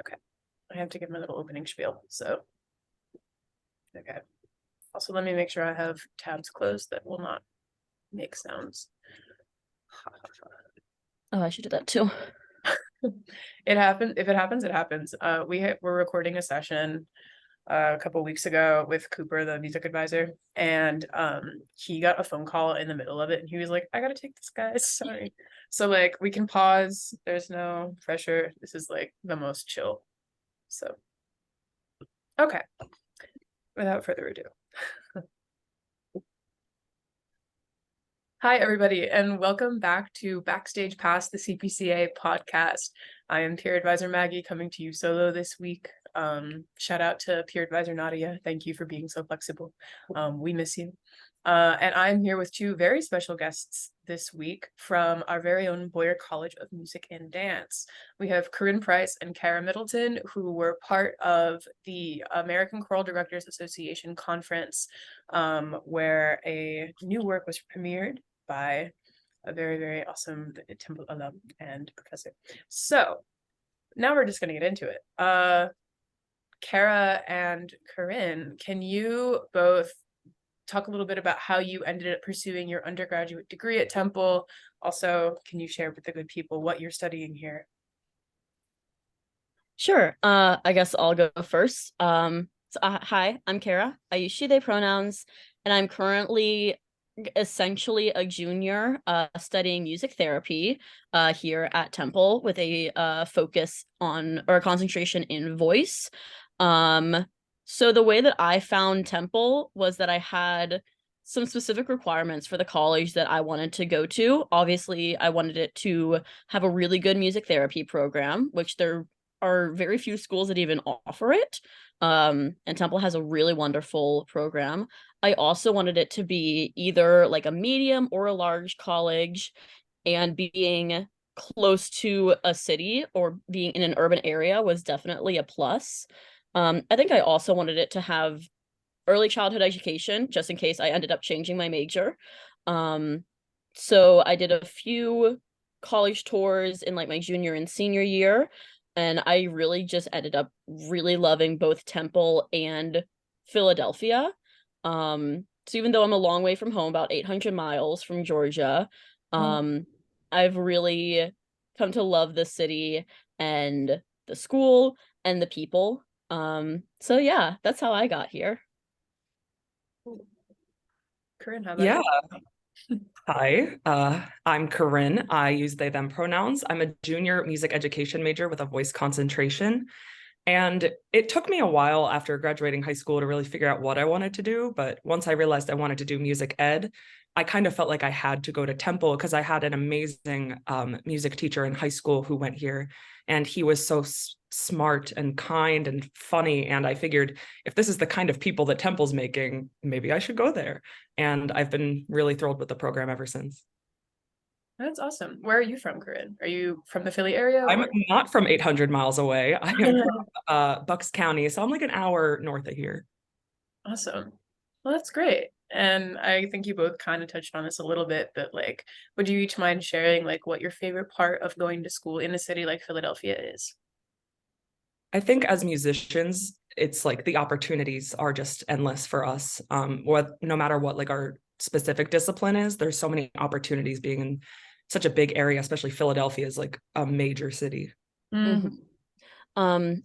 Okay. I have to give my little opening spiel, so. Okay. Also, let me make sure I have tabs closed that will not make sounds. Oh, I should do that too. It happens. If it happens, it happens. We're recording a session a couple weeks ago with Cooper, the music advisor, and he got a phone call in the middle of it, and he was like, "I gotta take this, guys. Sorry." So like we can pause. There's no pressure. This is like the most chill. So okay. Without further ado. Hi, everybody, and welcome back to Backstage Past the CPCA podcast. I am peer advisor Maggie, coming to you solo this week. Shout out to peer advisor Nadya. Thank you for being so flexible. We miss you. And I'm here with two very special guests this week from our very own Boyer College of Music and Dance. We have Corinne Price and Kara Middleton, who were part of the American Choral Directors Association conference, where a new work was premiered by a very, very awesome Temple alum and professor. So now we're just going to get into it. Kara and Corinne, can you both talk a little bit about how you ended up pursuing your undergraduate degree at Temple? Also, can you share with the good people what you're studying here? Sure. I guess I'll go first. Hi, I'm Kara. I use she, they pronouns, and I'm currently essentially a junior studying music therapy here at Temple with a focus on or a concentration in voice. So the way that I found Temple was that I had some specific requirements for the college that I wanted to go to. Obviously, I wanted it to have a really good music therapy program, which there are very few schools that even offer it. And Temple has a really wonderful program. I also wanted it to be either like a medium or a large college, and being close to a city or being in an urban area was definitely a plus. I think I also wanted it to have early childhood education, just in case I ended up changing my major. So I did a few college tours in like my junior and senior year, and I really just ended up really loving both Temple and Philadelphia. So even though I'm a long way from home, about 800 miles from Georgia, I've really come to love the city and the school and the people. So yeah, that's how I got here. Corinne, how about Yeah. you? Hi, I'm Corinne. I use they, them pronouns. I'm a junior music education major with a voice concentration. And it took me a while after graduating high school to really figure out what I wanted to do. But once I realized I wanted to do music ed, I kind of felt like I had to go to Temple because I had an amazing music teacher in high school who went here. And he was so smart and kind and funny. And I figured if this is the kind of people that Temple's making, maybe I should go there. And I've been really thrilled with the program ever since. That's awesome. Where are you from, Corinne? Are you from the Philly area? I'm Or? not from 800 miles away. I am from Bucks County, so I'm like an hour north of here. Awesome. Well, that's great. And I think you both kind of touched on this a little bit, but like, would you each mind sharing like what your favorite part of going to school in a city like Philadelphia is? I think as musicians, it's like the opportunities are just endless for us. No matter what like our specific discipline is, there's so many opportunities being in such a big area, especially Philadelphia is like a major city. Mm-hmm.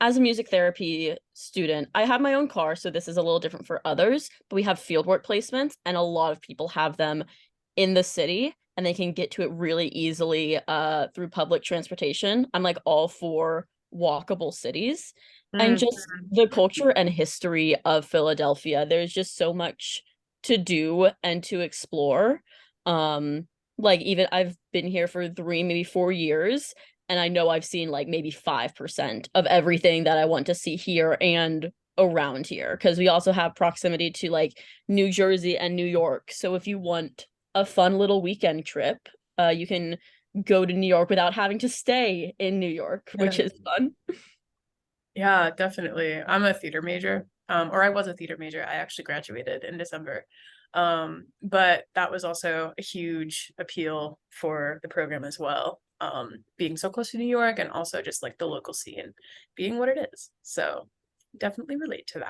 As a music therapy student, I have my own car, so this is a little different for others, but we have fieldwork placements, and a lot of people have them in the city, and they can get to it really easily through public transportation. I'm like all for walkable cities. And just the culture and history of Philadelphia. There's just so much to do and to explore. Like even I've been here for 3, maybe 4 years, and I know I've seen like maybe 5% of everything that I want to see here and around here, because we also have proximity to like New Jersey and New York. So if you want a fun little weekend trip, you can go to New York without having to stay in New York, which is fun. Yeah, definitely. I'm a theater major, or I was a theater major. I actually graduated in December. But that was also a huge appeal for the program as well. being so close to New York and also just like the local scene being what it is. So definitely relate to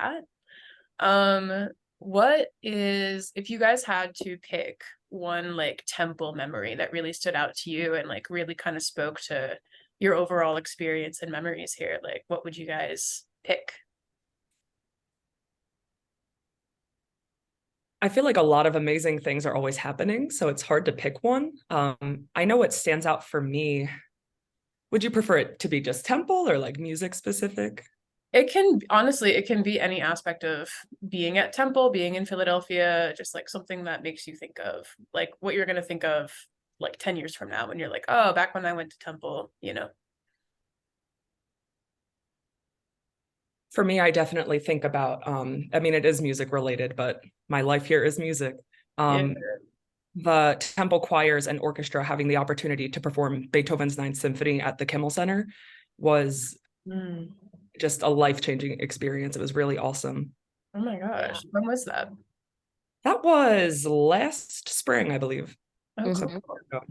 that. What is, if you guys had to pick one like temple memory that really stood out to you and like really kind of spoke to your overall experience and memories here, like what would you guys pick? I feel like a lot of amazing things are always happening, so it's hard to pick one. I know what stands out for me. Would you prefer it to be just temple or like music specific? It can, honestly, it can be any aspect of being at Temple, being in Philadelphia, just like something that makes you think of like what you're going to think of like 10 years from now when you're like, oh, back when I went to Temple, you know. For me, I definitely think about, I mean, it is music related, but my life here is music. Yeah. The temple choirs and orchestra having the opportunity to perform Beethoven's Ninth Symphony at the Kimmel Center was just a life-changing experience. It was really awesome. Oh my gosh. When was that? That was last spring, I believe. Oh, So, Mhm.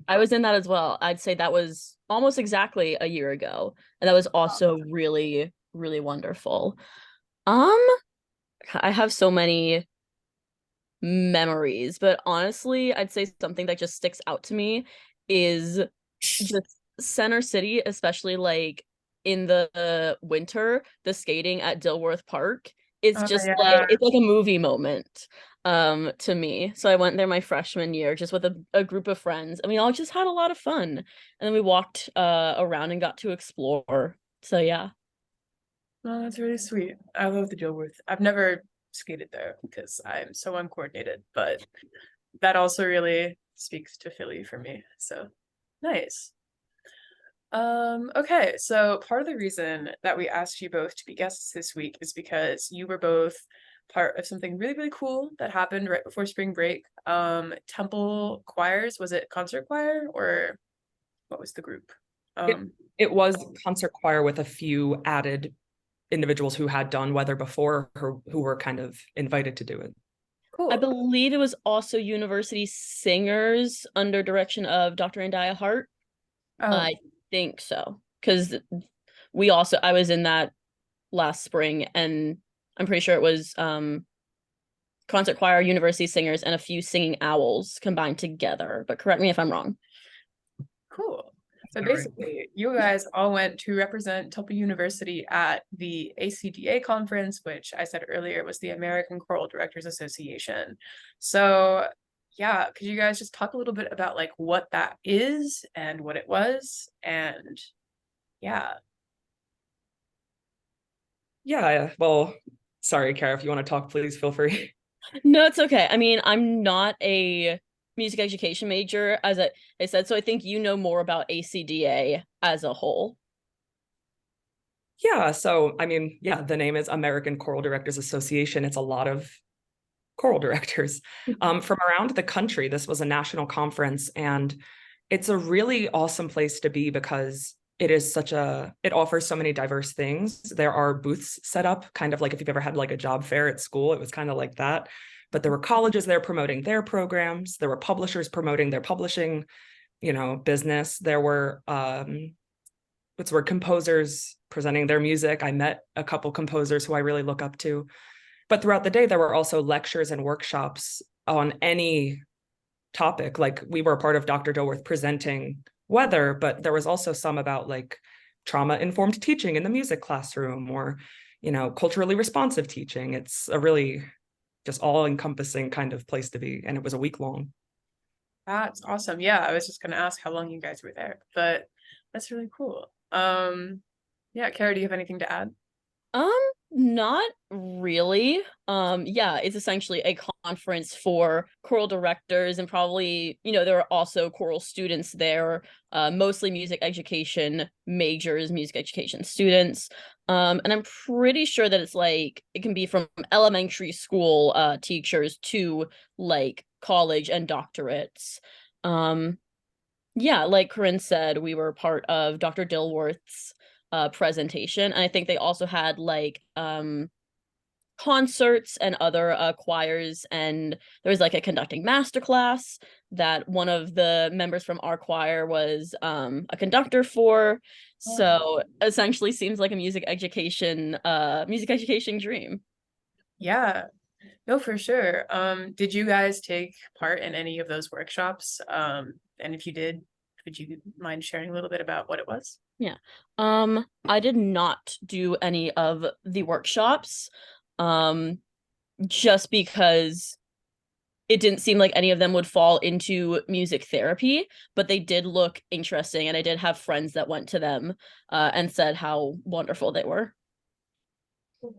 I was in that as well. I'd say that was almost exactly a year ago. And that was also really, really wonderful. Um, I have so many memories, but honestly, I'd say something that just sticks out to me is just Center City, especially like in the winter, the skating at Dilworth Park. It's oh just like yeah. it's like a movie moment to me. So I went there my freshman year just with a group of friends and we all just had a lot of fun. And then we walked around and got to explore. So yeah. Oh, that's really sweet. I love the Dilworth. I've never skated there because I'm so uncoordinated, but that also really speaks to Philly for me. So nice. Okay, so part of the reason that we asked you both to be guests this week is because you were both part of something really, really cool that happened right before spring break. Temple choirs, was it concert choir or what was the group? it, Um, it was concert choir with a few added individuals who had done weather before or who were kind of invited to do it. I cool. believe it was also university singers under direction of Dr. Nadya Hart. Oh, I think so. Because I was in that last spring and I'm pretty sure it was concert choir, university singers, and a few singing owls combined together. But correct me if I'm wrong. cool. So All right. basically, you guys all went to represent Temple University at the ACDA conference, which I said earlier was the American Choral Directors Association. So, yeah, could you guys just talk a little bit about like what that is and what it was? And yeah. Yeah, well, sorry, Kara, if you want to talk, please feel free. No, it's okay. I mean, I'm not a music education major, as I said, so I think you know more about ACDA as a whole. Yeah, so I mean, yeah, the name is American Choral Directors Association. It's a lot of choral directors from around the country. This was a national conference, and it's a really awesome place to be because it offers so many diverse things. There are booths set up, kind of like if you've ever had like a job fair at school, it was kind of like that. But there were colleges there promoting their programs. There were publishers promoting their publishing, business. There were composers presenting their music. I met a couple composers who I really look up to. But throughout the day, there were also lectures and workshops on any topic. Like we were a part of Dr. Dilworth presenting weather, but there was also some about like trauma-informed teaching in the music classroom or, culturally responsive teaching. It's a really just all-encompassing kind of place to be. And it was a week long. That's awesome. Yeah, I was just gonna ask how long you guys were there, but that's really cool. Yeah, Kara, do you have anything to add? Um, Not really. Yeah, it's essentially a conference for choral directors and probably, there are also choral students there, mostly music education majors, music education students. And I'm pretty sure that it's like it can be from elementary school teachers to like college and doctorates. Um, yeah, like Corinne said, we were part of Dr. Dilworth's presentation. And I think they also had like concerts and other choirs, and there was like a conducting masterclass that one of the members from our choir was a conductor for. So essentially seems like a music education dream. Yeah, no, for sure. Did you guys take part in any of those workshops? And if you did, would you mind sharing a little bit about what it was? Yeah. I did not do any of the workshops, just because it didn't seem like any of them would fall into music therapy, but they did look interesting, and I did have friends that went to them, and said how wonderful they were.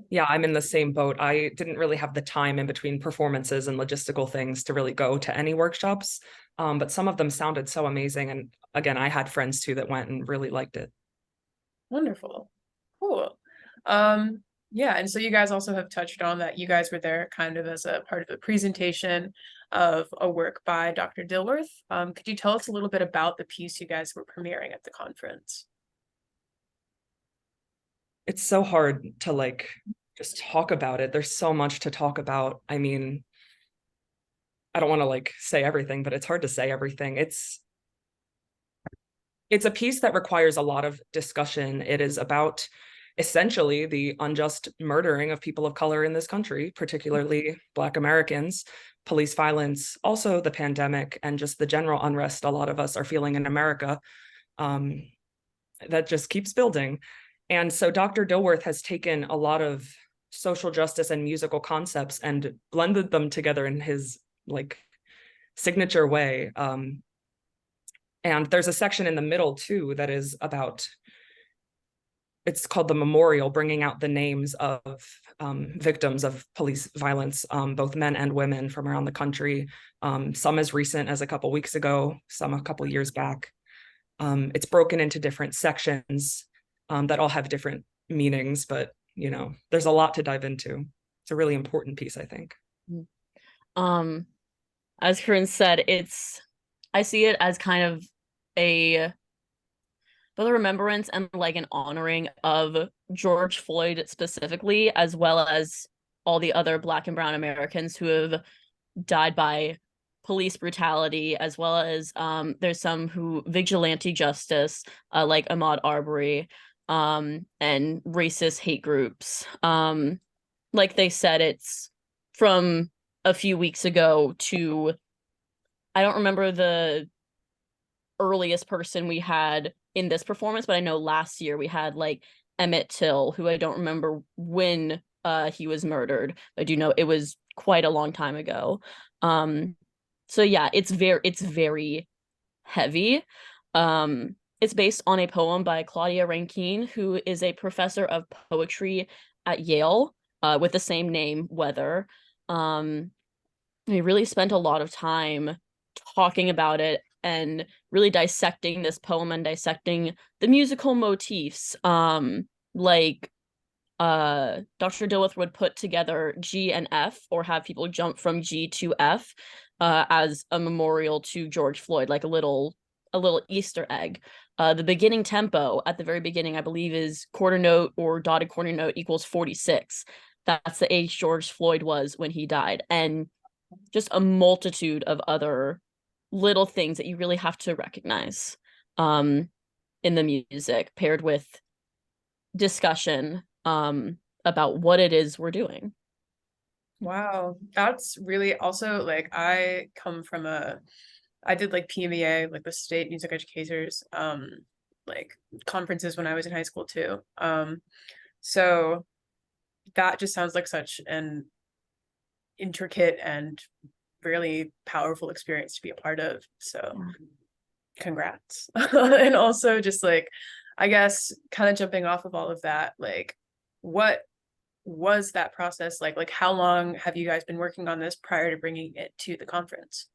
Yeah, I'm in the same boat. I didn't really have the time in between performances and logistical things to really go to any workshops. But some of them sounded so amazing. And again, I had friends too that went and really liked it. Wonderful. Cool. Yeah, and so you guys also have touched on that you guys were there kind of as a part of the presentation of a work by Dr. Dilworth. Could you tell us a little bit about the piece you guys were premiering at the conference? It's so hard to like just talk about it. There's so much to talk about. I mean, I don't want to like say everything, but it's hard to say everything. It's a piece that requires a lot of discussion. It is about essentially the unjust murdering of people of color in this country, particularly Black Americans, police violence, also the pandemic, and just the general unrest a lot of us are feeling in America, that just keeps building. And so Dr. Dilworth has taken a lot of social justice and musical concepts and blended them together in his like signature way. And there's a section in the middle too that is about, it's called the memorial, bringing out the names of victims of police violence, both men and women from around the country, some as recent as a couple weeks ago, some a couple years back. It's broken into different sections that all have different meanings, but you know, there's a lot to dive into. It's a really important piece, I think. As Corinne said, I see it as kind of both a remembrance and like an honoring of George Floyd specifically, as well as all the other Black and Brown Americans who have died by police brutality, as well as there's some who vigilante justice, like Ahmaud Arbery, and racist hate groups. Like they said, it's from a few weeks ago to, I don't remember the earliest person we had in this performance, but I know last year we had like Emmett Till, who I don't remember when he was murdered. I do know it was quite a long time ago. So yeah, it's very heavy. It's based on a poem by Claudia Rankine, who is a professor of poetry at Yale, with the same name, Weather. We really spent a lot of time talking about it and really dissecting this poem and dissecting the musical motifs. Like Dr. Dilworth would put together G and F, or have people jump from G to F, as a memorial to George Floyd, like a little Easter egg. The beginning tempo at the very beginning, I believe, is quarter note or dotted quarter note equals 46. That's the age George Floyd was when he died. And just a multitude of other little things that you really have to recognize in the music, paired with discussion about what it is we're doing. Wow, that's really also like, I did like PMEA, like the state music educators like conferences when I was in high school too. So that just sounds like such an intricate and really powerful experience to be a part of. So congrats. And also just like, I guess kind of jumping off of all of that, like what was that process like? Like how long have you guys been working on this prior to bringing it to the conference?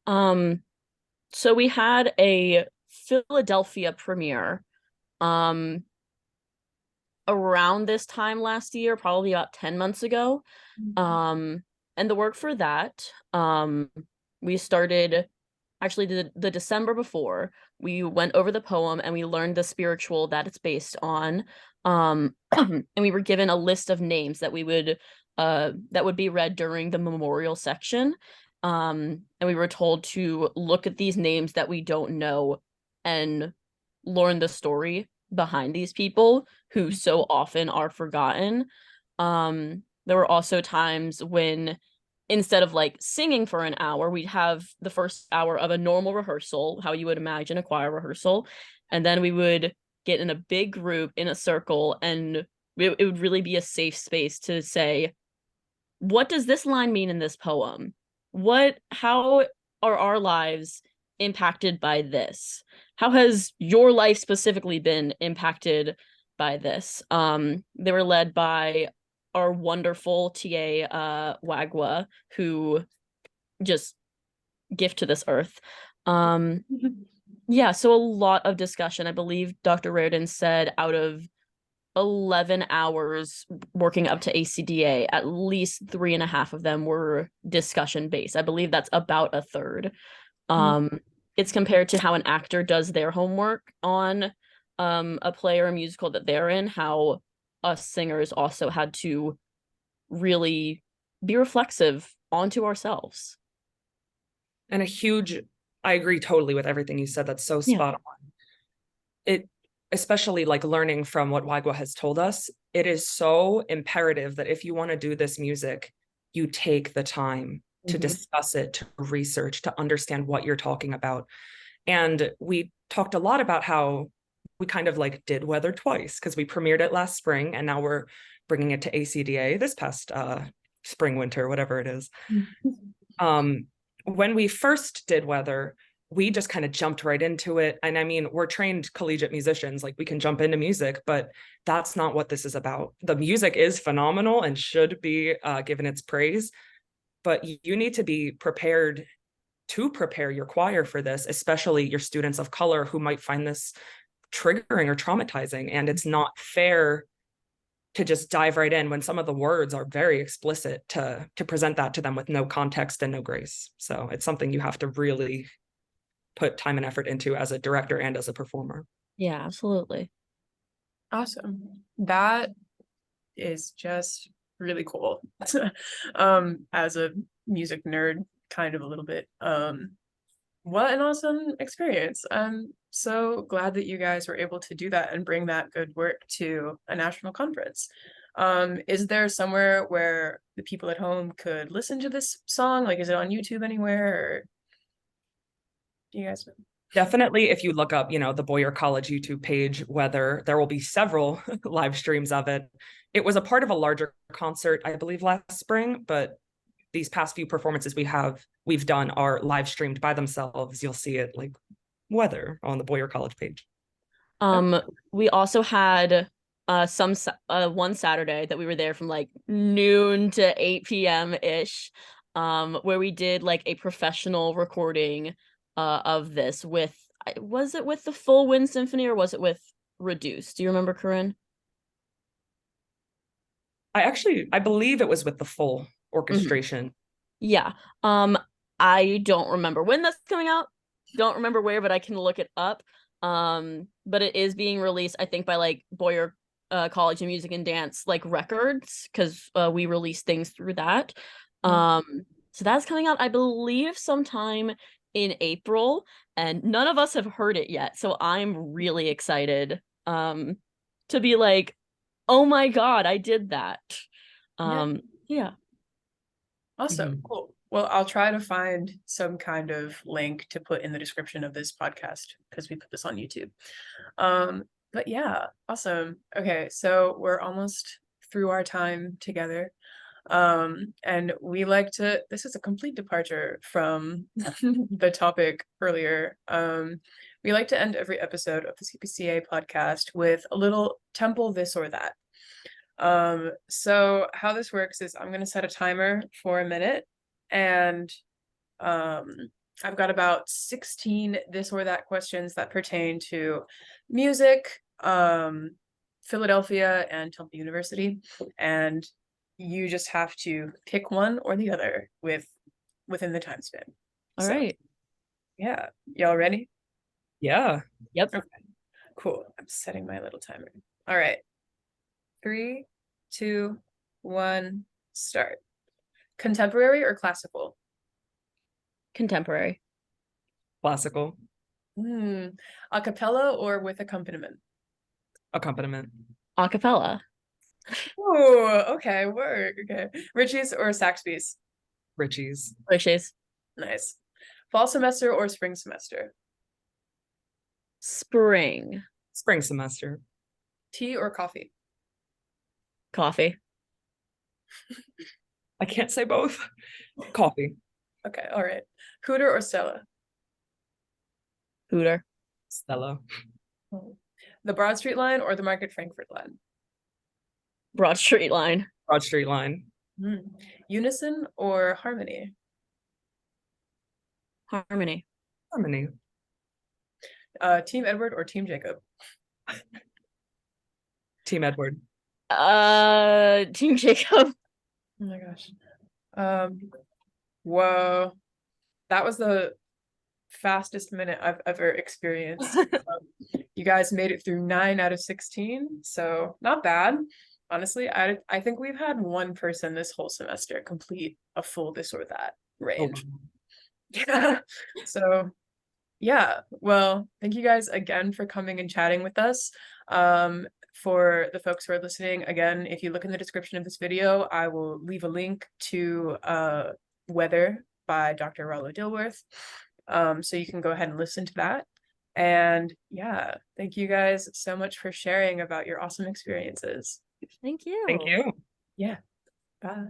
So we had a Philadelphia premiere around this time last year, probably about 10 months ago. And the work for that, we started actually the December before. we went over the poem and we learned the spiritual that it's based on. And we were given a list of names that would be read during the memorial section. And we were told to look at these names that we don't know and learn the story behind these people who so often are forgotten. There were also times when instead of like singing for an hour, we'd have the first hour of a normal rehearsal, how you would imagine a choir rehearsal, and then we would get in a big group in a circle, and it would really be a safe space to say, what does this line mean in this poem? How are our lives impacted by this? How has your life specifically been impacted by this? They were led by our wonderful TA Wagwa, who just gift to this earth. Yeah, so a lot of discussion. I believe Dr. Reardon said out of 11 hours working up to ACDA, at least 3.5 of them were discussion based. I believe that's about a third. It's compared to how an actor does their homework on a play or a musical that they're in, how us singers also had to really be reflexive onto ourselves. And I agree totally with everything you said. That's so spot on. It, especially like learning from what Wagwa has told us, it is so imperative that if you want to do this music, you take the time to discuss it, to research, to understand what you're talking about. And we talked a lot about how we kind of like did weather twice, because we premiered it last spring and now we're bringing it to ACDA this past spring, winter, whatever it is. When we first did weather, we just kind of jumped right into it. And I mean, we're trained collegiate musicians, like we can jump into music, but that's not what this is about. The music is phenomenal and should be given its praise, but you need to be prepared to prepare your choir for this, especially your students of color who might find this triggering or traumatizing. And it's not fair to just dive right in when some of the words are very explicit, to present that to them with no context and no grace. So it's something you have to really put time and effort into as a director and as a performer. Yeah, absolutely. Awesome. That is just really cool. As a music nerd, kind of a little bit. What an awesome experience. I'm so glad that you guys were able to do that and bring that good work to a national conference. Is there somewhere where the people at home could listen to this song? Like, is it on YouTube anywhere? Or do you guys know? Definitely, if you look up, the Boyer College YouTube page, Weather, there will be several live streams of it. It was a part of a larger concert, I believe, last spring, but these past few performances we've done are live streamed by themselves. You'll see it like Weather on the Boyer College page. We also had one Saturday that we were there from like noon to 8 p.m. ish, where we did like a professional recording of this was it with the full wind symphony or was it with reduced? Do you remember, Corinne? I believe it was with the full orchestration. Yeah. I don't remember when that's coming out. Don't remember where, but I can look it up. But it is being released, I think, by like Boyer College of Music and Dance like records, because we release things through that. So that's coming out, I believe, sometime in April, and none of us have heard it yet. So I'm really excited to be like, oh my God, I did that. Yeah. Awesome. Cool. Well, I'll try to find some kind of link to put in the description of this podcast because we put this on YouTube. But yeah, awesome. Okay, so we're almost through our time together. And this is a complete departure from the topic earlier. We like to end every episode of the CPCA podcast with a little temple this or that. So how this works is I'm going to set a timer for a minute, and I've got about 16 this or that questions that pertain to music, Philadelphia, and Temple University, and you just have to pick one or the other within the time span. All right. Yeah, y'all ready? Yeah. Yep. Okay, cool. I'm setting my little timer. All right. 3, 2, 1, start. Contemporary or classical? Contemporary. Classical. A cappella or with accompaniment? Accompaniment. Acapella. Oh, okay, work. Okay. Ritchie's or Saxby's? Richie's. Wishes. Nice. Fall semester or spring semester? Spring. Spring semester. Tea or coffee? Coffee. I can't say both. Coffee. Okay, all right. Hooter or Stella? Hooter. Stella. The Broad Street line or the Market Frankfurt line? Broad Street line. Broad Street line. Unison or harmony? Harmony. Harmony. Team Edward or Team Jacob? Team Edward. Team Jacob. Oh my gosh. Whoa. That was the fastest minute I've ever experienced. You guys made it through 9 out of 16, so not bad. Honestly, I think we've had one person this whole semester complete a full this or that range. Yeah. So yeah, well, thank you guys again for coming and chatting with us. For the folks who are listening, again, if you look in the description of this video, I will leave a link to Weather by Dr. Rollo Dilworth. So you can go ahead and listen to that. And yeah, thank you guys so much for sharing about your awesome experiences. Thank you. Thank you. Yeah, bye.